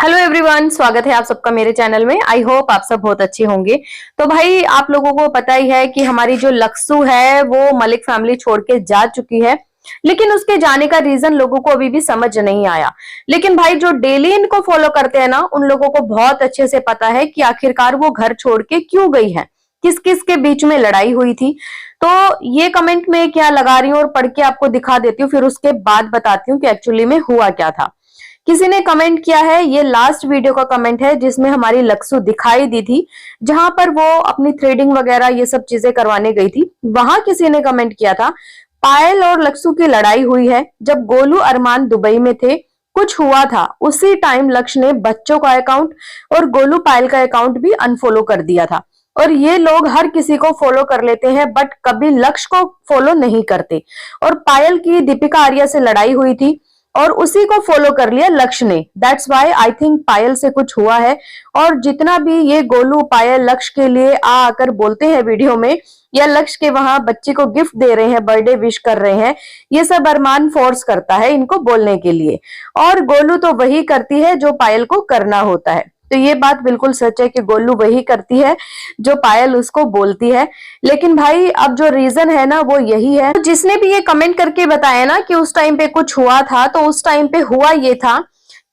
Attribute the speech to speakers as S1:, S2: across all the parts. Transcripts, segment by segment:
S1: Hello everyone, स्वागत है आप सबका मेरे चैनल में। आई होप आप सब बहुत अच्छे होंगे। तो भाई आप लोगों को पता ही है कि हमारी जो लक्सू है वो मलिक फैमिली छोड़ के जा चुकी है, लेकिन उसके जाने का रीजन लोगों को अभी भी समझ नहीं आया। लेकिन भाई जो डेली इनको फॉलो करते हैं ना, उन लोगों को बहुत अच्छे से पता है कि आखिरकार वो घर छोड़ के क्यों गई है, किस किस के बीच में लड़ाई हुई थी। तो ये कमेंट में क्या लगा रही हूँ और पढ़ के आपको दिखा देती हूँ, फिर उसके बाद बताती हूँ कि एक्चुअली में हुआ क्या था। किसी ने कमेंट किया है, ये लास्ट वीडियो का कमेंट है जिसमें हमारी लक्सू दिखाई दी थी, जहां पर वो अपनी थ्रेडिंग वगैरह ये सब चीजें करवाने गई थी। वहां किसी ने कमेंट किया था, पायल और लक्सू की लड़ाई हुई है जब गोलू अरमान दुबई में थे, कुछ हुआ था उसी टाइम लक्ष्य ने बच्चों का अकाउंट और गोलू पायल का अकाउंट भी अनफॉलो कर दिया था। और ये लोग हर किसी को फॉलो कर लेते हैं बट कभी लक्ष्य को फॉलो नहीं करते। और पायल की दीपिका आर्या से लड़ाई हुई थी और उसी को फॉलो कर लिया लक्ष्य ने। दैट्स वाई आई थिंक पायल से कुछ हुआ है। और जितना भी ये गोलू पायल लक्ष्य के लिए आकर बोलते हैं वीडियो में, या लक्ष्य के वहां बच्चे को गिफ्ट दे रहे हैं, बर्थडे विश कर रहे हैं, ये सब अरमान फोर्स करता है इनको बोलने के लिए। और गोलू तो वही करती है जो पायल को करना होता है। तो ये बात बिल्कुल सच है कि गोलू वही करती है जो पायल उसको बोलती है। लेकिन भाई अब जो रीजन है ना वो यही है। तो जिसने भी ये कमेंट करके बताया ना कि उस टाइम पे कुछ हुआ था, तो उस टाइम पे हुआ ये था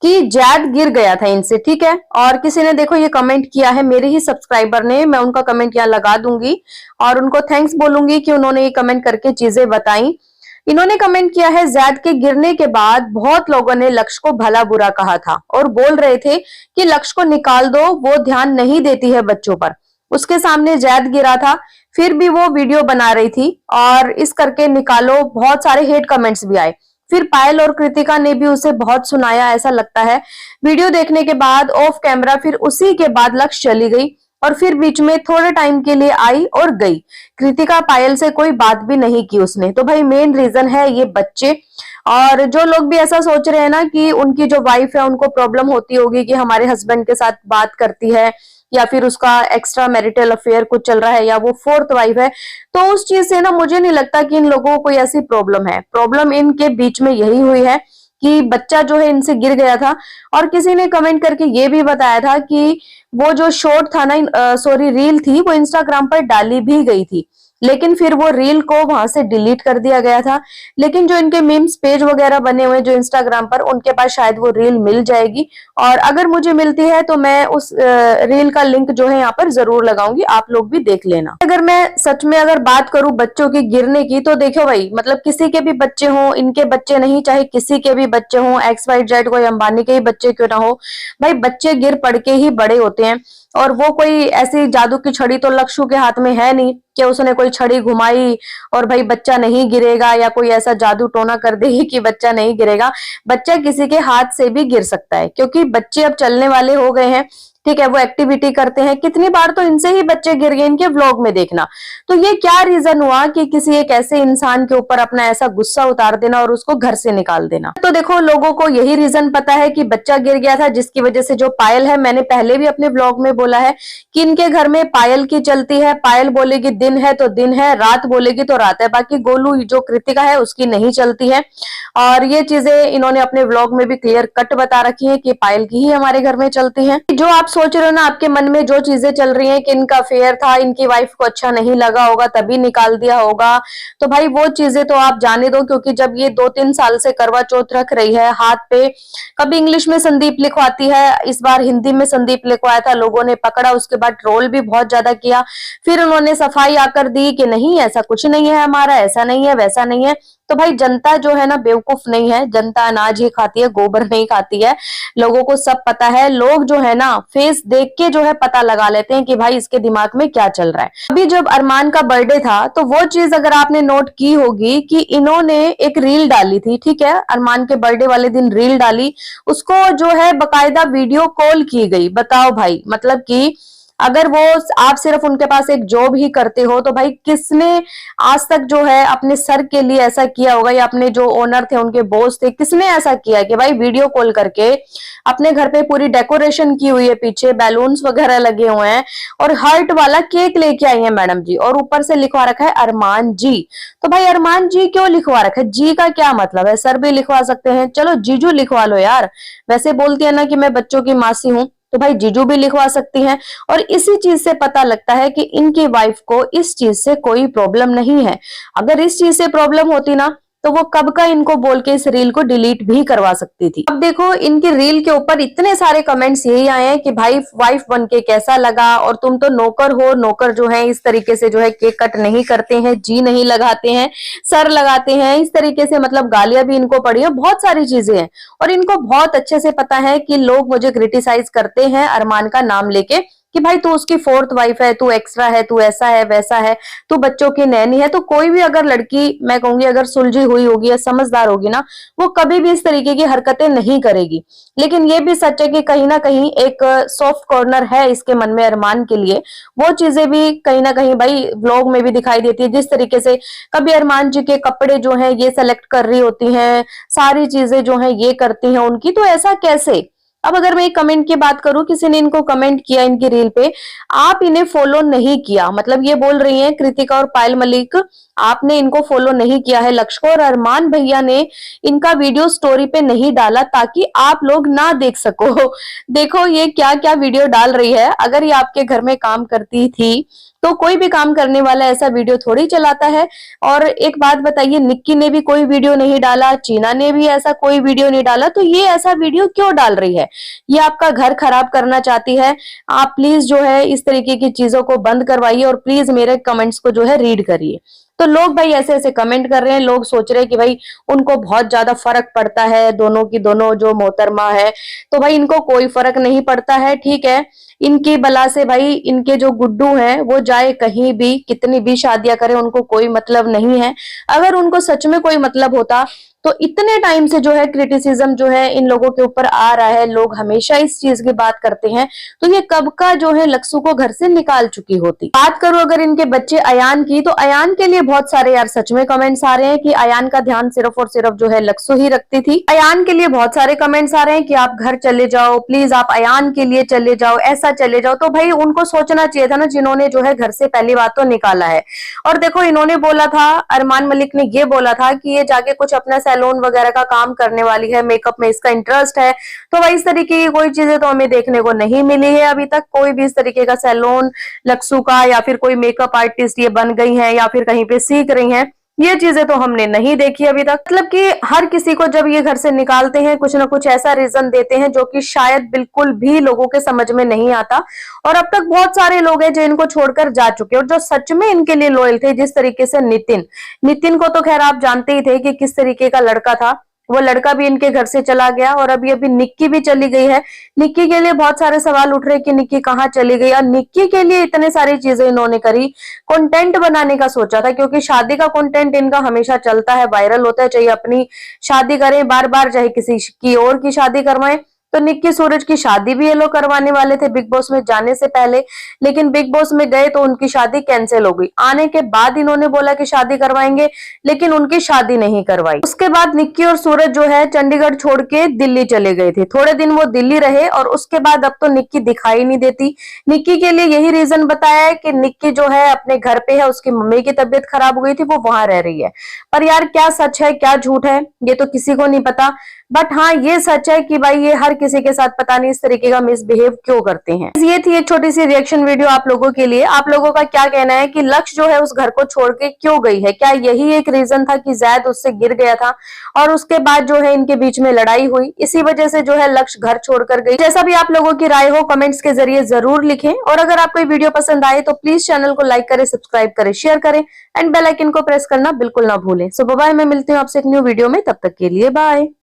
S1: कि जैद गिर गया था इनसे, ठीक है। और किसी ने देखो ये कमेंट किया है, मेरे ही सब्सक्राइबर ने, मैं उनका कमेंट यहाँ लगा दूंगी और उनको थैंक्स बोलूंगी कि उन्होंने ये कमेंट करके चीजें बताई। इन्होंने कमेंट किया है, जैद के गिरने के बाद बहुत लोगों ने लक्ष्य को भला बुरा कहा था और बोल रहे थे कि लक्ष्य को निकाल दो, वो ध्यान नहीं देती है बच्चों पर। उसके सामने जैद गिरा था, फिर भी वो वीडियो बना रही थी और इस करके निकालो, बहुत सारे हेट कमेंट्स भी आए। फिर पायल और कृतिका ने भी उसे बहुत सुनाया ऐसा लगता है। वीडियो देखने के बाद ऑफ कैमरा फिर उसी के बाद लक्ष्य चली गई और फिर बीच में थोड़े टाइम के लिए आई और गई। कृतिका पायल से कोई बात भी नहीं की उसने। तो भाई मेन रीजन है ये बच्चे। और जो लोग भी ऐसा सोच रहे हैं ना कि उनकी जो वाइफ है उनको प्रॉब्लम होती होगी कि हमारे हस्बैंड के साथ बात करती है या फिर उसका एक्स्ट्रा मैरिटल अफेयर कुछ चल रहा है या वो फोर्थ वाइफ है, तो उस चीज से ना मुझे नहीं लगता कि इन लोगों को कोई ऐसी प्रॉब्लम है। प्रॉब्लम इनके बीच में यही हुई है कि बच्चा जो है इनसे गिर गया था। और किसी ने कमेंट करके ये भी बताया था कि वो जो शॉर्ट था ना, सॉरी रील थी, वो इंस्टाग्राम पर डाली भी गई थी, लेकिन फिर वो रील को वहां से डिलीट कर दिया गया था। लेकिन जो इनके मीम्स पेज वगैरह बने हुए जो इंस्टाग्राम पर, उनके पास शायद वो रील मिल जाएगी। और अगर मुझे मिलती है तो मैं उस रील का लिंक जो है यहाँ पर जरूर लगाऊंगी, आप लोग भी देख लेना। अगर मैं सच में अगर बात करूं बच्चों की गिरने की, तो देखो भाई, मतलब किसी के भी बच्चे हों, इनके बच्चे नहीं, चाहे किसी के भी बच्चे हों, XYZ कोई अंबानी के ही बच्चे क्यों ना हो, भाई बच्चे गिर पड़ के ही बड़े होते हैं। और वो कोई ऐसी जादू की छड़ी तो लक्ष्य के हाथ में है नहीं कि उसने कोई छड़ी घुमाई और भाई बच्चा नहीं गिरेगा, या कोई ऐसा जादू टोना कर देगी कि बच्चा नहीं गिरेगा। बच्चा किसी के हाथ से भी गिर सकता है, क्योंकि बच्चे अब चलने वाले हो गए हैं, ठीक है, वो एक्टिविटी करते हैं। कितनी बार तो इनसे ही बच्चे गिर गए, इनके व्लॉग में देखना। तो ये क्या रीजन हुआ कि किसी एक ऐसे इंसान के ऊपर अपना ऐसा गुस्सा उतार देना और उसको घर से निकाल देना। तो देखो लोगों को यही रीजन पता है कि बच्चा गिर गया था, जिसकी वजह से जो पायल है, मैंने पहले भी अपने व्लॉग में बोला है कि इनके घर में पायल की चलती है। पायल बोलेगी दिन है तो दिन है, रात बोलेगी तो रात है। बाकी गोलू जो कृतिका है उसकी नहीं चलती है। और ये चीजें इन्होंने अपने व्लॉग में भी क्लियर कट बता रखी है कि पायल की ही हमारे घर में चलती है। जो आप सोच रहे हो ना, आपके मन में जो चीजें चल रही हैं कि इनका अफेयर था, इनकी वाइफ को अच्छा नहीं लगा होगा तभी निकाल दिया होगा, तो भाई वो चीजें तो आप जाने दो। क्योंकि जब ये 2-3 साल से करवा चौथ रख रही है हाथ पे, कभी इंग्लिश में संदीप लिखवाती है, इस बार हिंदी में संदीप लिखवाया था, लोगों ने पकड़ा, उसके बाद ट्रोल भी बहुत ज्यादा किया। फिर उन्होंने सफाई आकर दी कि नहीं ऐसा कुछ नहीं है हमारा, ऐसा नहीं है वैसा नहीं है। तो भाई जनता जो है ना बेवकूफ नहीं है, जनता अनाज ही खाती है, गोबर नहीं खाती है। लोगों को सब पता है। लोग जो है ना फेस देख के जो है पता लगा लेते हैं कि भाई इसके दिमाग में क्या चल रहा है। अभी जब अरमान का बर्थडे था तो वो चीज अगर आपने नोट की होगी कि इन्होंने एक रील डाली थी, ठीक है, अरमान के बर्थडे वाले दिन रील डाली, उसको जो है बकायदा वीडियो कॉल की गई। बताओ भाई, मतलब कि अगर वो आप सिर्फ उनके पास एक जॉब ही करते हो तो भाई किसने आज तक जो है अपने सर के लिए ऐसा किया होगा, या अपने जो ओनर थे उनके बॉस थे किसने ऐसा किया कि भाई वीडियो कॉल करके अपने घर पे पूरी डेकोरेशन की हुई है, पीछे बैलून्स वगैरह लगे हुए हैं और हार्ट वाला केक लेके आई है मैडम जी, और ऊपर से लिखवा रखा है अरमान जी। तो भाई अरमान जी क्यों लिखवा रखा है? जी का क्या मतलब है? सर भी लिखवा सकते हैं, चलो जीजू लिखवा लो यार। वैसे बोलती है ना कि मैं बच्चों की मासी हूं, तो भाई जीजू भी लिखवा सकती हैं। और इसी चीज से पता लगता है कि इनकी वाइफ को इस चीज से कोई प्रॉब्लम नहीं है। अगर इस चीज से प्रॉब्लम होती ना तो वो कब का इनको बोल के इस रील को डिलीट भी करवा सकती थी। अब देखो इनकी रील के ऊपर इतने सारे कमेंट्स यही आए हैं कि भाई वाइफ बन के कैसा लगा, और तुम तो नौकर हो, नौकर जो है इस तरीके से जो है केक कट नहीं करते हैं, जी नहीं लगाते हैं, सर लगाते हैं, इस तरीके से मतलब गालियां भी इनको पड़ी है, बहुत सारी चीजें हैं। और इनको बहुत अच्छे से पता है कि लोग मुझे क्रिटिसाइज करते हैं अरमान का नाम लेके कि भाई तू उसकी फोर्थ वाइफ है, तू एक्स्ट्रा है, तू ऐसा है वैसा है, तू बच्चों की नैनी है। तो कोई भी अगर लड़की, मैं कहूंगी अगर सुलझी हुई होगी या समझदार होगी ना, वो कभी भी इस तरीके की हरकतें नहीं करेगी। लेकिन ये भी सच है कि कहीं ना कहीं एक सॉफ्ट कॉर्नर है इसके मन में अरमान के लिए। वो चीजें भी कहीं ना कहीं भाई व्लॉग में भी दिखाई देती है, जिस तरीके से कभी अरमान जी के कपड़े जो है ये सेलेक्ट कर रही होती हैं, सारी चीजें जो है ये करती हैं उनकी, तो ऐसा कैसे? अब अगर मैं कमेंट की बात करूं, किसी ने इनको कमेंट किया इनकी रील पे, आप इन्हें फॉलो नहीं किया, मतलब ये बोल रही हैं कृतिका और पायल मलिक, आपने इनको फॉलो नहीं किया है लक्ष्य को, और अरमान भैया ने इनका वीडियो स्टोरी पे नहीं डाला ताकि आप लोग ना देख सको। देखो ये क्या क्या वीडियो डाल रही है। अगर ये आपके घर में काम करती थी तो कोई भी काम करने वाला ऐसा वीडियो थोड़ी चलाता है। और एक बात बताइए, निक्की ने भी कोई वीडियो नहीं डाला, चीना ने भी ऐसा कोई वीडियो नहीं डाला, तो ये ऐसा वीडियो क्यों डाल रही है? ये आपका घर खराब करना चाहती है। आप प्लीज जो है इस तरीके की चीजों को बंद करवाइए और प्लीज मेरे कमेंट्स को जो है रीड करिए। तो लोग भाई ऐसे ऐसे कमेंट कर रहे हैं, लोग सोच रहे हैं कि भाई उनको बहुत ज्यादा फर्क पड़ता है, दोनों की दोनों जो मोहतरमा है। तो भाई इनको कोई फर्क नहीं पड़ता है, ठीक है। इनकी बला से भाई इनके जो गुड्डू हैं वो जाए कहीं भी, कितनी भी शादियां करें, उनको कोई मतलब नहीं है। अगर उनको सच में कोई मतलब होता तो इतने टाइम से जो है क्रिटिसिज्म जो है इन लोगों के ऊपर आ रहा है, लोग हमेशा इस चीज की बात करते हैं, तो ये कब का जो है लक्सू को घर से निकाल चुकी होती। बात करूं अगर इनके बच्चे अयान की, तो अयान के लिए बहुत सारे यार सच में कमेंट्स आ रहे हैं कि अयान का ध्यान सिर्फ और सिर्फ जो है लक्सू ही रखती थी। अयान के लिए बहुत सारे कमेंट्स आ रहे हैं कि आप घर चले जाओ, प्लीज आप अयान के लिए चले जाओ, ऐसा चले जाओ। तो भाई उनको सोचना चाहिए था ना, जिन्होंने जो है घर से पहली बात तो निकाला है। और देखो इन्होंने बोला था, अरमान मलिक ने ये बोला था कि ये जाके कुछ अपना सैलून वगैरह का काम करने वाली है, मेकअप में इसका इंटरेस्ट है। तो भाई इस तरीके की कोई चीजें तो हमें देखने को नहीं मिली है अभी तक। कोई भी इस तरीके का सैलून लक्सू का या फिर कोई मेकअप आर्टिस्ट ये बन गई है या फिर कहीं पे सीख रही हैं, ये चीजें तो हमने नहीं देखी अभी तक। मतलब कि हर किसी को जब ये घर से निकालते हैं कुछ ना कुछ ऐसा रीजन देते हैं जो कि शायद बिल्कुल भी लोगों के समझ में नहीं आता। और अब तक बहुत सारे लोग हैं जो इनको छोड़कर जा चुके हैं और जो सच में इनके लिए लॉयल थे, जिस तरीके से नितिन को तो खैर आप जानते ही थे कि किस तरीके का लड़का था। वो लड़का भी इनके घर से चला गया और अभी अभी निक्की भी चली गई है। निक्की के लिए बहुत सारे सवाल उठ रहे कि निक्की कहाँ चली गई, और निक्की के लिए इतने सारी चीजें इन्होंने करी। कंटेंट बनाने का सोचा था, क्योंकि शादी का कंटेंट इनका हमेशा चलता है, वायरल होता है, चाहे अपनी शादी करें बार बार, चाहे किसी की और की शादी करवाएं। तो निक्की सूरज की शादी भी ये लोग करवाने वाले थे बिग बॉस में जाने से पहले, लेकिन बिग बॉस में गए तो उनकी शादी कैंसिल हो गई। आने के बाद इन्होंने बोला कि शादी करवाएंगे, लेकिन उनकी शादी नहीं करवाई। उसके बाद निक्की और सूरज जो है चंडीगढ़ छोड़ के दिल्ली चले गए थे। थोड़े दिन वो दिल्ली रहे और उसके बाद अब तो निक्की दिखाई नहीं देती। निक्की के लिए यही रीजन बताया है कि निक्की जो है अपने घर पे है, उसकी मम्मी की तबीयत खराब हो गई थी, वो वहां रह रही है। पर यार क्या सच है क्या झूठ है ये तो किसी को नहीं पता। बट हाँ ये सच है कि भाई ये हर किसी के साथ पता नहीं इस तरीके का मिसबिहेव क्यों करते हैं। ये थी एक छोटी सी रिएक्शन वीडियो आप लोगों के लिए। आप लोगों का क्या कहना है कि लक्ष्य जो है उस घर को छोड़ के क्यों गई है? क्या यही एक रीजन था कि जैद उससे गिर गया था और उसके बाद जो है इनके बीच में लड़ाई हुई, इसी वजह से जो है लक्ष्य घर छोड़कर गई? जैसा भी आप लोगों की राय हो कमेंट्स के जरिए जरूर लिखें। और अगर आपको वीडियो पसंद आए तो प्लीज चैनल को लाइक करें, सब्सक्राइब करें, शेयर करें एंड बेल आइकन को प्रेस करना बिल्कुल ना भूलें। सो बाय, मैं मिलती हूँ आपसे एक न्यू वीडियो में, तब तक के लिए बाय।